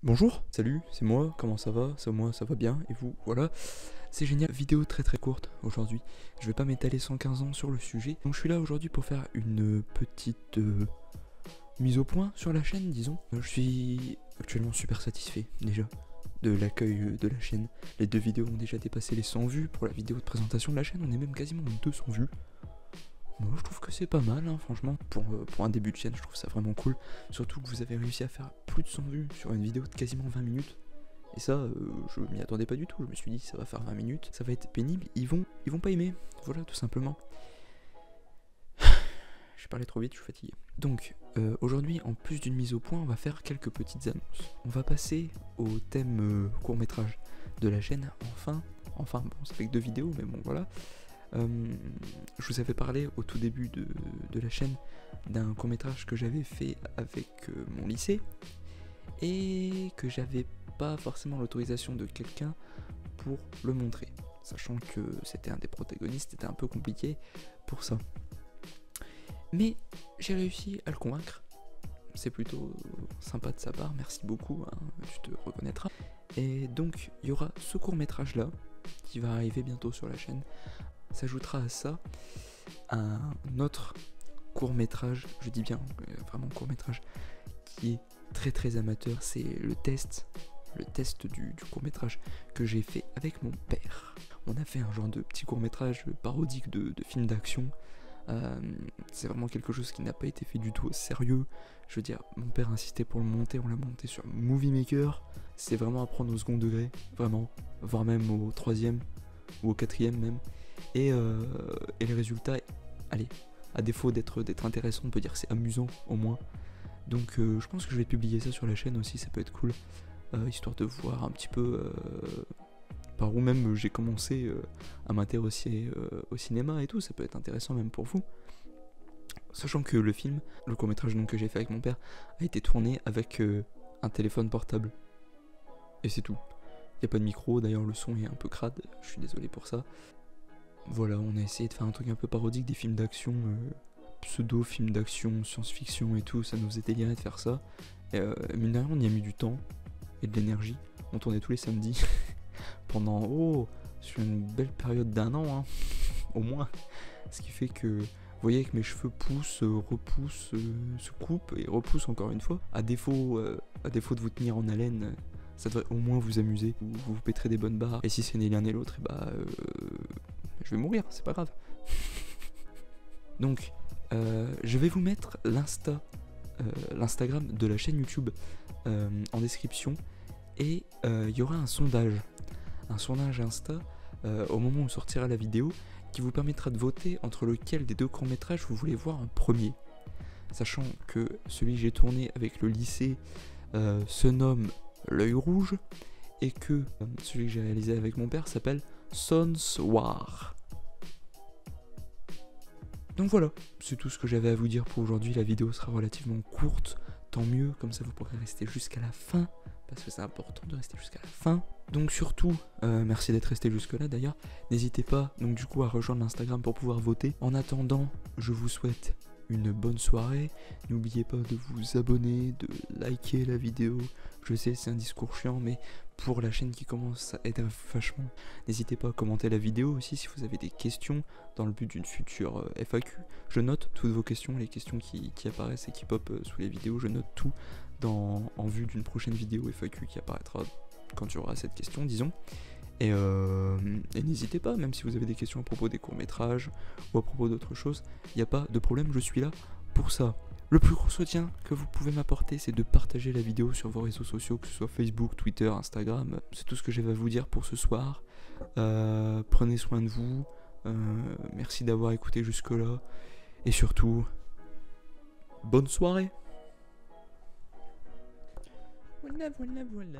Bonjour, salut, c'est moi, comment ça va? Moi, ça va bien, et vous? Voilà, c'est génial, vidéo très courte aujourd'hui. Je vais pas m'étaler 115 ans sur le sujet, donc je suis là aujourd'hui pour faire une petite mise au point sur la chaîne, disons. Je suis actuellement super satisfait, déjà, de l'accueil de la chaîne. Les 2 vidéos ont déjà dépassé les 100 vues pour la vidéo de présentation de la chaîne, on est même quasiment à 200 vues. Moi, je trouve que c'est pas mal, hein, franchement, pour un début de chaîne, je trouve ça vraiment cool. Surtout que vous avez réussi à faire plus de 100 vues sur une vidéo de quasiment 20 minutes. Et ça, je m'y attendais pas du tout. Je me suis dit, ça va faire 20 minutes, ça va être pénible, ils vont pas aimer. Voilà, tout simplement. J'ai parlé trop vite, je suis fatigué. Donc, aujourd'hui, en plus d'une mise au point, on va faire quelques petites annonces. On va passer au thème court-métrage de la chaîne, enfin, bon, ça fait que 2 vidéos, mais bon, voilà. Je vous avais parlé au tout début de la chaîne d'un court-métrage que j'avais fait avec mon lycée et que j'avais pas forcément l'autorisation de quelqu'un pour le montrer, sachant que c'était un des protagonistes, c'était un peu compliqué pour ça. Mais j'ai réussi à le convaincre, c'est plutôt sympa de sa part, merci beaucoup, hein, tu te reconnaîtras. Et donc il y aura ce court-métrage là qui va arriver bientôt sur la chaîne. S'ajoutera à ça un autre court-métrage, je dis bien vraiment court-métrage, qui est très amateur, c'est le test du court-métrage que j'ai fait avec mon père. On a fait un genre de petit court-métrage parodique de film d'action. C'est vraiment quelque chose qui n'a pas été fait du tout au sérieux. Je veux dire, mon père insistait pour le monter, on l'a monté sur Movie Maker. C'est vraiment à prendre au second degré, vraiment, voire même au 3e ou au 4e même. Et le résultat, allez, à défaut d'être intéressant, on peut dire que c'est amusant au moins. Donc je pense que je vais publier ça sur la chaîne aussi, ça peut être cool, histoire de voir un petit peu par où même j'ai commencé à m'intéresser au cinéma et tout, ça peut être intéressant même pour vous. Sachant que le film, le court-métrage que j'ai fait avec mon père, a été tourné avec un téléphone portable. Et c'est tout. Il n'y a pas de micro, d'ailleurs le son est un peu crade, je suis désolé pour ça. Voilà, on a essayé de faire un truc un peu parodique des films d'action, pseudo-films d'action, science-fiction et tout, ça nous faisait délirer de faire ça. Et mine de rien, on y a mis du temps et de l'énergie. On tournait tous les samedis pendant, sur une belle période d'1 an, hein, au moins. Ce qui fait que, vous voyez que mes cheveux poussent, repoussent, se coupent et repoussent encore une fois. À défaut de vous tenir en haleine, ça devrait au moins vous amuser. Vous péterez des bonnes barres. Et si c'est ni l'un ni l'autre, et bah... je vais mourir, c'est pas grave. Donc, je vais vous mettre l'Instagram de la chaîne YouTube en description. Et il y aura un sondage Insta au moment où sortira la vidéo qui vous permettra de voter entre lequel des 2 courts-métrages vous voulez voir en premier. Sachant que celui que j'ai tourné avec le lycée se nomme L'œil rouge et que celui que j'ai réalisé avec mon père s'appelle Sons War. Donc voilà, c'est tout ce que j'avais à vous dire pour aujourd'hui. La vidéo sera relativement courte, tant mieux, comme ça vous pourrez rester jusqu'à la fin, parce que c'est important de rester jusqu'à la fin. Donc surtout, merci d'être resté jusque là d'ailleurs, n'hésitez pas donc du coup à rejoindre l'Instagram pour pouvoir voter. En attendant, je vous souhaite une bonne soirée, n'oubliez pas de vous abonner, de liker la vidéo. Je sais c'est un discours chiant, mais pour la chaîne qui commence ça aide vachement. N'hésitez pas à commenter la vidéo aussi si vous avez des questions dans le but d'une future FAQ. Je note toutes vos questions, les questions qui apparaissent et qui pop sous les vidéos, je note tout en vue d'une prochaine vidéo FAQ qui apparaîtra quand il y aura cette question, disons. Et n'hésitez pas, même si vous avez des questions à propos des courts-métrages ou à propos d'autres choses, il n'y a pas de problème, je suis là pour ça. Le plus gros soutien que vous pouvez m'apporter, c'est de partager la vidéo sur vos réseaux sociaux, que ce soit Facebook, Twitter, Instagram. C'est tout ce que j'avais à vous dire pour ce soir. Prenez soin de vous. Merci d'avoir écouté jusque-là. Et surtout, bonne soirée. Voilà.